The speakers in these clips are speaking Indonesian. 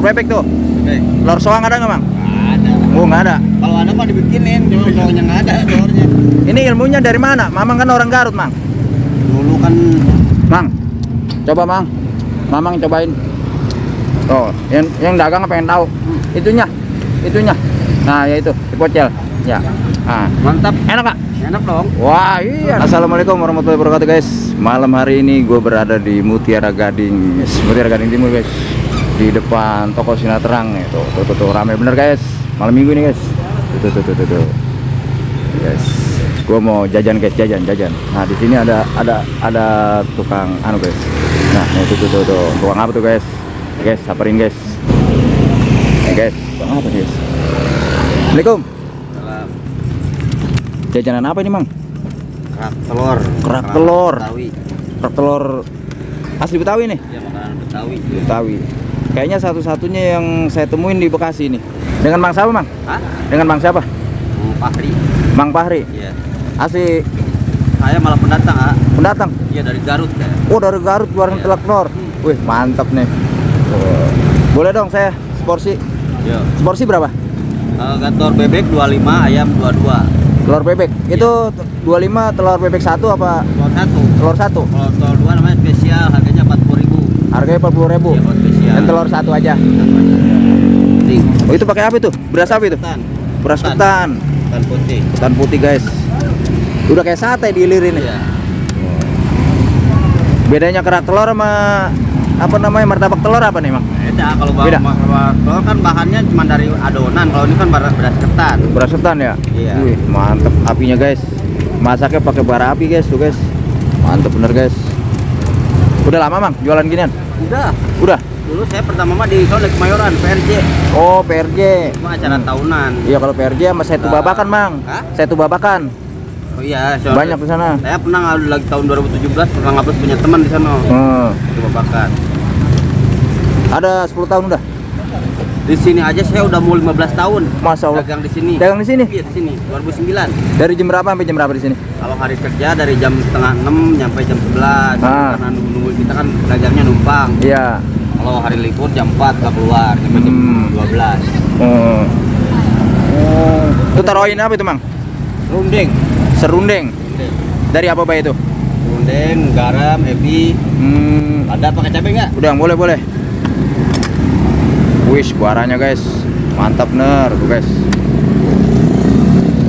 Telur bebek tuh. Telur soang ada nggak, Mang? Ada. Oh, nggak ada. Kalau ada mah dibikinin, cuma soalnya nggak ada telurnya. Ini ilmunya dari mana? Mamang kan orang Garut, Mang. Dulu kan Mang, coba Mang. Mamang cobain. Oh, yang dagang pengen tahu. Itunya. Nah, ya itu, dipocel. Ya. Ah, mantap. enak Kak? Enak dong. Wah, iya. Assalamualaikum warahmatullahi wabarakatuh, guys. Malam hari ini gue berada di Mutiara Gading, Mutiara Gading Timur, guys. Di depan toko Sinar Terang itu. Tuh, ramai bener, guys. Malam Minggu ini, guys. Tuh. Yes. Gue mau jajan, guys, jajan. Nah, di sini ada tukang anu, guys. Nah, tuh. Tukang apa tuh, guys? Guys, saparin, guys. Guys, tukang apa, guys? Assalamualaikum. Jajanan apa ini, Mang? Kerak telur. Kerak telur. Betawi. Kerak telur asli Betawi nih? Ya, makanan Betawi. Kayaknya satu-satunya yang saya temuin di Bekasi ini. Dengan Mang siapa, Mang? Hah? Dengan Mang siapa? Fahri. Mang Fahri. Iya. Asli Saya malah pendatang, ah. pendatang. Iya, dari Garut ya. Oh, dari Garut jualan Iya. telur telur. Wih, mantap nih. Boleh dong saya seporsi. Iya. Seporsi berapa? Telur bebek 25, ayam 22. Telur bebek. Itu 25 telur bebek satu apa? Telur satu. Telur satu. Kalau telur dua namanya spesial, harganya 40.000. Harganya 40.000. Iya, kalau spesial. Dan telur satu aja. Penting. Oh, itu pakai apa itu? Beras apa itu? Ketan. Beras ketan. Ketan putih. Ketan putih, guys. Udah kayak sate diilirin nih. Iya. Bedanya kerak telur sama apa namanya martabak telur apa nih, Mang? Beda. Kalau Beda. telur kan bahannya cuma dari adonan. Kalau ini kan beras ketan. Beras ketan ya? Iya. Wih, mantep apinya, guys. Masaknya pakai bara api, guys, tuh, guys. Mantep bener, guys. Udah lama, Mang, jualan ginian? Udah. Dulu saya pertama mah di Sonek Kemayoran, PRJ. Oh, PRJ. Cuma acara tahunan. Iya, kalau PRJ sama Setu Babakan, Mang. Hah? Setu Babakan. Oh iya, Banyak di sana. Saya pernah lagi tahun 2017 pernah ngapus punya teman di sana. Itu Babakan. Ada 10 tahun udah. Di sini aja saya udah mau 15 tahun. Masya Allah. Dagang di sini. Dagang di sini? Iya, di sini. 2009. Dari jam berapa sampai jam berapa di sini? Kalau hari kerja dari jam setengah 6 sampai jam 11. Karena nunggu kita kan dagangnya numpang. Iya. Kalau hari libur jam 4 nggak keluar, sampai jam 12. Oh. Itu taruhin apa itu, Mang? Rundeng. Serundeng. Dari apa bay itu? Rundeng, garam, ebi. Ada pakai cabai nggak? Udah, boleh. Wih, buaranya, guys. Mantap bener tuh, guys.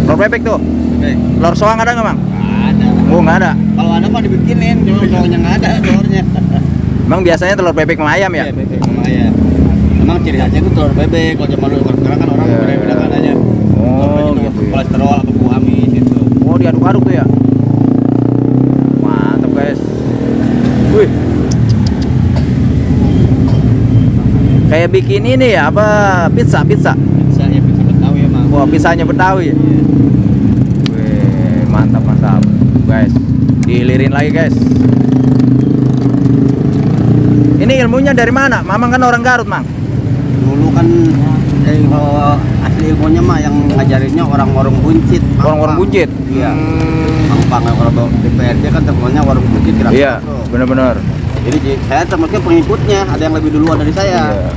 Telur bebek tuh. Oke. Telur soang ada nggak, Mang? Ada. Oh, nggak ada. Kalau ada mah dibikinin, cuma soalnya nggak ada telurnya. Emang biasanya telur bebek sama ayam ya? Iya, bebek sama ayam. Memang ciri khasnya itu telur bebek. Kalau zaman dulu sekarang kan orang beda-beda aja. Oh, gitu. Kolesterol atau bau amis itu. Oh, diaduk-aduk tuh ya? Mantap, guys. Wih. Kayak bikin ini ya, apa? Pizza. Pizza ya, pizza Betawi emang. Wah, pizzanya Betawi. Wih, mantap, guys. Dihilirin lagi, guys. Ini ilmunya dari mana? Mamang kan orang Garut, Mang. Dulu kan kalau asli ilmunya mah yang ngajarinnya orang warung buncit. Orang-orang buncit. Iya. Mampang kalau di PRJ kan terkenalnya warung buncit kira-kira. Iya, benar-benar. Jadi saya termasuk pengikutnya, ada yang lebih duluan dari saya. Iya.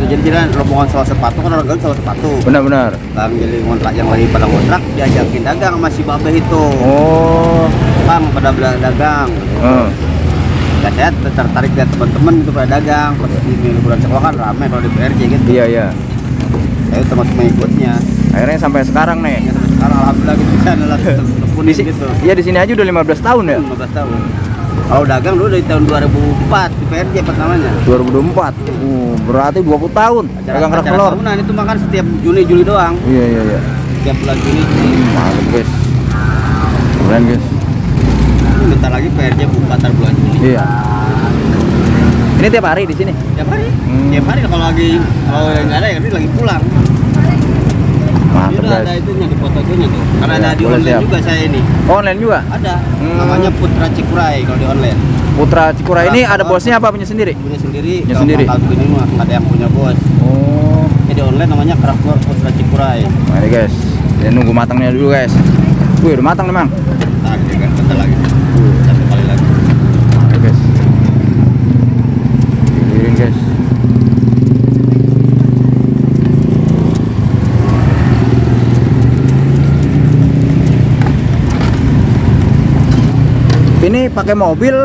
Jadi rombongan sewa sepatu kan orang Garut sewa sepatu. Benar-benar. Bang jadi ngontrak yang lagi pada ngontrak diajakin dagang sama si Babe itu. Oh. Bang pada dagang. Ya, saya tertarik lihat teman-teman itu pada dagang. Pas di liburan sekolah kan ramai kalau di PRJ gitu. Iya. Saya termasuk pengikutnya. Akhirnya sampai sekarang nih. Ya, sampai sekarang alhamdulillah gitu kan Di gitu. Iya, di sini aja udah 15 tahun ya. 15 tahun. Kalau dagang dulu dari tahun 2004 di PRJ pertamanya. 2024. Berarti 20 tahun. Dagang kerak telur. Tahunan itu makan setiap Juni doang. Iya. Setiap bulan Juni. Mantap, guys. Keren, guys. Bentar lagi PRJ buka tar bulan Juni. Iya. Ini tiap hari di sini. Tiap hari. Tiap hari kalau yang nggak ada ya ini lagi pulang. Mantap, Udah guys. ada itunya di foto itunya tuh. Karena Ya, ada di boleh online siap. juga saya ini. Online juga? Ada. Namanya Putra Cikuray kalau di online. Putra Cikuray ini ada bosnya apa punya sendiri? Punya sendiri. Punya Kalau sendiri. Kalau ini mah nggak ada yang punya bos. Oh. Ini di online namanya Kerak Telur Putra Cikuray. Nah, ini, guys. Ini nunggu matangnya dulu, guys. Wih, udah matang nih, Mang. Bentar, bentar lagi. Satu kali lagi. Oke, guys. Dilirin, guys. pakai mobil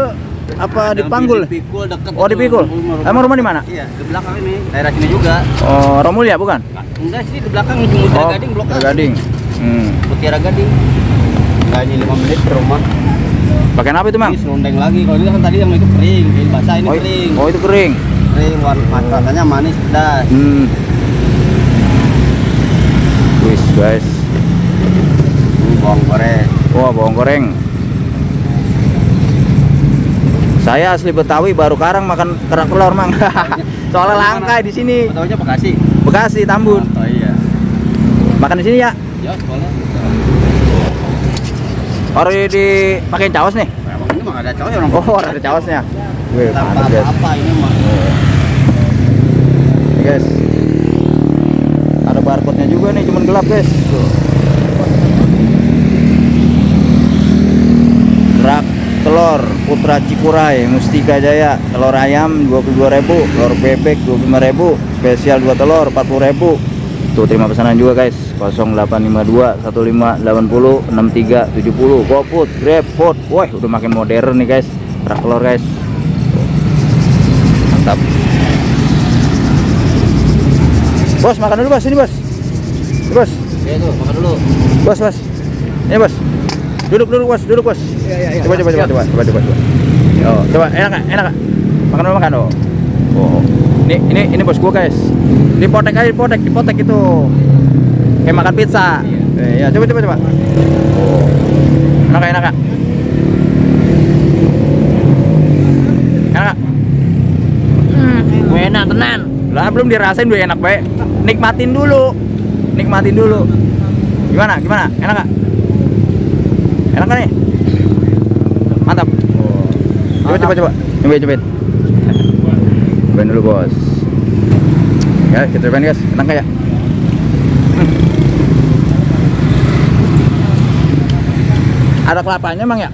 apa dipanggul? Dipikul deket. Oh, dipikul. Emang rumah di mana? Iya, di belakang ini. Daerah sini juga. Oh, Romulya bukan? Enggak sih, di belakang ujung Mutiara Gading blok A. Gading. Mutiara Gading. Kayaknya 5 menit ke rumah. Pakai apa itu, Mang? Ini serundeng lagi. Kalau ini kan tadi yang itu kering, ini basah ini kering. Oh, itu kering. Kering, rasanya manis pedas. Wis, guys. Bawang goreng. Wah, bawang goreng. Saya asli Betawi, baru karang makan kerak telur, Mang. Soalnya langka di sini. Betawinya Bekasi. Bekasi, Tambun. Oh iya. Makan di sini ya. Ya, soalnya. Baru dipakein caos nih. Emang ini mah ada cowok orang. Oh, ada caosnya. Wih, tanpa mantap, guys. apa ini mah. Nih, guys. Ada barcode-nya juga nih, cuman gelap, guys. Tuh. Kerak telur Putra Cikuray Mustika Jaya, telur ayam 22.000, telur bebek 25.000, spesial 2 telur 40.000. Tuh, terima pesanan juga, guys. 0852 1580 6370. GoFood, GrabFood. Wah, udah makin modern nih, guys. Kerak telur, guys. Mantap. Bos, makan dulu, Bos. Ini, Bos. Ini, Bos. Ya tuh, makan dulu. Bos, Bos. Ini, Bos. Duduk, Bos. Duduk, Bos. Iya. Coba. Yo, coba, enak nggak? Makan dulu, makan. Oh. Ini bos gua, guys. Dipotek itu. Kayak makan pizza. Iya, coba. Oh. Enak nggak? Enak. Enak tenan. Lah belum dirasain udah enak baik. Nikmatin dulu. Gimana? Enak nggak? Enak kan nih? Mantap. Coba. Cobain. Cobain dulu, Bos. Ya, kita cobain, guys. Enak nggak ya? Ada kelapanya, Mang ya?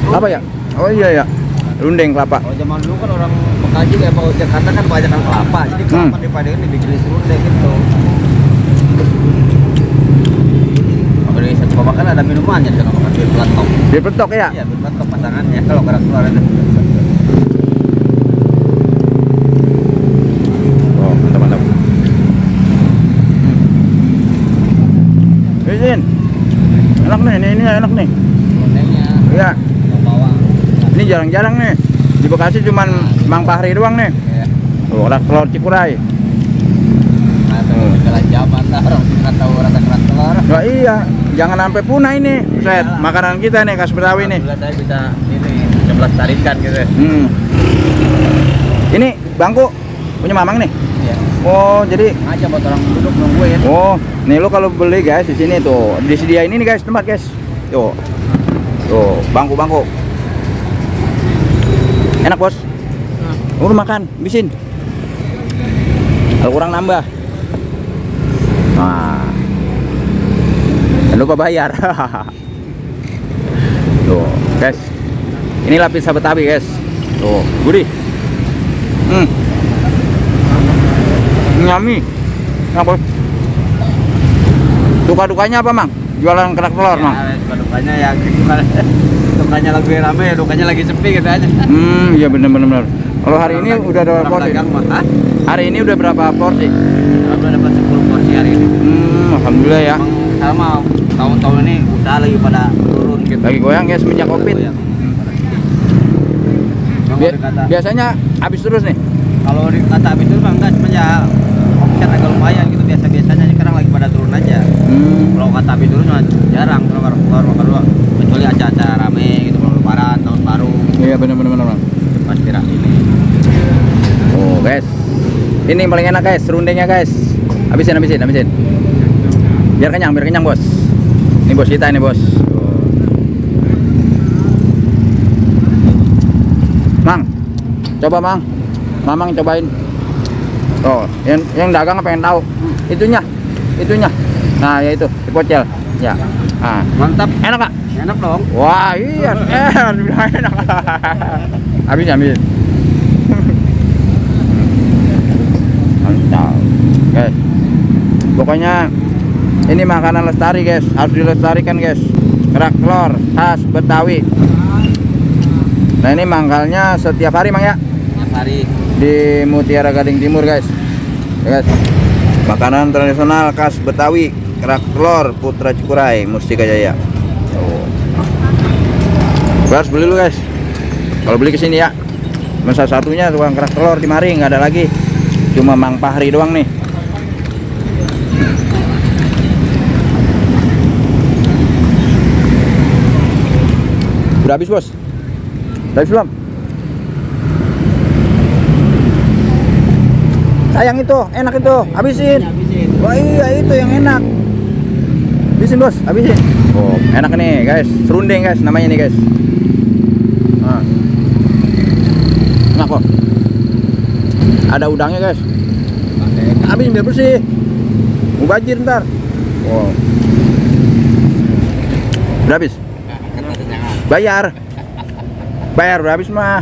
Kelapa ya? Oh iya ya. Rundeng kelapa. Kalau zaman dulu kan orang Bekasi kayak Pak Jakarta kan banyak kan kelapa. Jadi kelapa daripada ini dibikin serundeng gitu. Kalau di satu makan ada minumannya, jangan makan bir peletok. Bir peletok ya? Iya, bir peletok pasangannya kalau kerak telur itu. Oh, mantap. Izin. Enak nih, ini enak nih. Serundengnya. Iya. Bawang. Ini jarang-jarang nih. Di Bekasi cuman Mang Fahri doang nih. Iya. Tuh, kerak telur Cikuray. Nah, jalan zaman lah orang nggak tahu rasa kerak telur. Nah, iya, jangan sampai punah ini. Set, makanan kita nih khas Betawi nih. Alhamdulillah saya bisa ini melestarikan gitu. Ini bangku punya Mamang nih. Iya. Oh, jadi Aja buat orang duduk nungguin. oh, nih lo kalau beli, guys, di sini tuh disediain ini, guys, tempat, guys. Tuh. Bangku. Enak, Bos. Udah makan, bisin. Kalau kurang nambah. Nah. Jangan lupa bayar. Tuh, guys. Ini lapis Betawi, guys. Tuh, Budi. Nyami. Enak, Bos. Duka-dukanya apa, Mang? Jualan kerak telur, Mang? Dukanya ya gitu kan. Dukanya lagi rame, dukanya lagi sepi gitu aja. Iya bener. Kalau hari ini udah ada porsi. Hari ini udah berapa porsi? Udah dapat 10 porsi hari ini. Alhamdulillah ya. Emang sama tahun-tahun ini usaha lagi pada turun gitu. Lagi goyang, guys, semenjak Covid. Biasanya habis terus nih. Kalau dikata habis turun enggak, cuma ya omset agak lumayan gitu biasa-biasanya. Sekarang lagi pada turun aja. Kalau kata habis turun cuma jarang kalau kecuali acara-acara rame gitu, kalau lebaran, tahun baru. Iya bener. Pasti rame ini. Oh, guys. Ini paling enak, guys, serundengnya, guys. Habisin. Biar kenyang, Bos. Ini bos kita ini, Bos. Mang. Coba, Mang. Mamang cobain. Oh, yang dagang pengen tahu. Itunya. Nah, ya itu, dipocel. Ya. Ah, Mantap. enak Kak? Enak dong. Wah, iya. Enak. Habis. Mantap. Guys. Pokoknya ini makanan lestari, guys. Harus dilestarikan, guys. Kerak telur khas Betawi. Nah ini mangkalnya setiap hari Mang ya? Tiap hari. Di Mutiara Gading Timur guys. Ya, guys. Makanan tradisional khas Betawi, kerak telur Putra Cikuray, Mustika Jaya. Gue harus beli lu guys. Kalau beli kesini ya. Cuma satunya tukang kerak telur di mari, nggak ada lagi. Cuma Mang Fahri doang nih. Udah habis bos? Udah habis belum? Sayang itu, enak itu, habisin. Wah iya itu yang enak. Habisin bos, habisin. Oh enak nih guys, serundeng guys namanya nih guys. Nah. Enak kok. Ada udangnya guys. Habisin biar bersih. Mau banjir ntar. Wow. Udah habis? Bayar. Bayar udah habis mah.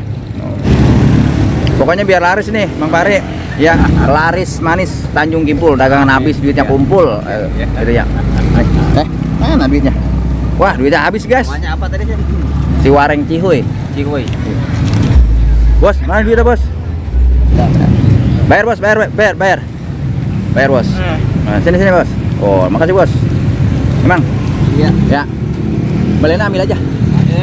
Pokoknya biar laris nih Mang Fahri. Ya, laris manis Tanjung Kimpul, dagangan habis duitnya kumpul. Gitu ya. Mana duitnya? Wah, duitnya habis, guys. Namanya apa tadi sih? Si Wareng Cihuy. Cihuy. Bos, mana duitnya, Bos? Bayar, Bos, bayar. Bayar, Bos. Nah, sini, Bos. Oh, makasih, Bos. Emang? Iya. Ya. Beliin ambil aja.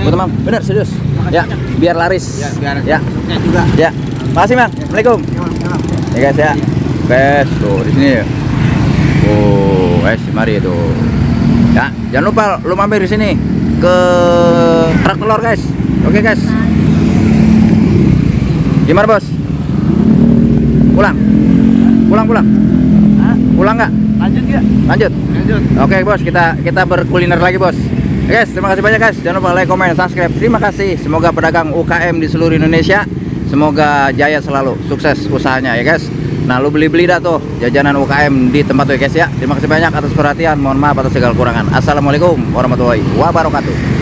Buat Mang, bener serius. Ya, biar laris. Ya, biar ya. juga. Ya. Makasih, Mang. Assalamualaikum. Ya guys ya. Guys, tuh di sini ya. Oh, guys, mari tuh. Ya, jangan lupa lu mampir di sini ke kerak telur, guys. Oke, guys. Gimana, Bos? Pulang? Pulang? Pulang nggak? Lanjut ya? Lanjut. Oke, Bos, kita berkuliner lagi, Bos. Guys, terima kasih banyak, guys. Jangan lupa like, comment, subscribe. Terima kasih. Semoga pedagang UKM di seluruh Indonesia semoga jaya selalu, sukses usahanya ya, guys. Nah, lu beli-beli dah tuh jajanan UKM di tempat tuh, guys ya. Terima kasih banyak atas perhatian. Mohon maaf atas segala kurangan. Assalamualaikum warahmatullahi wabarakatuh.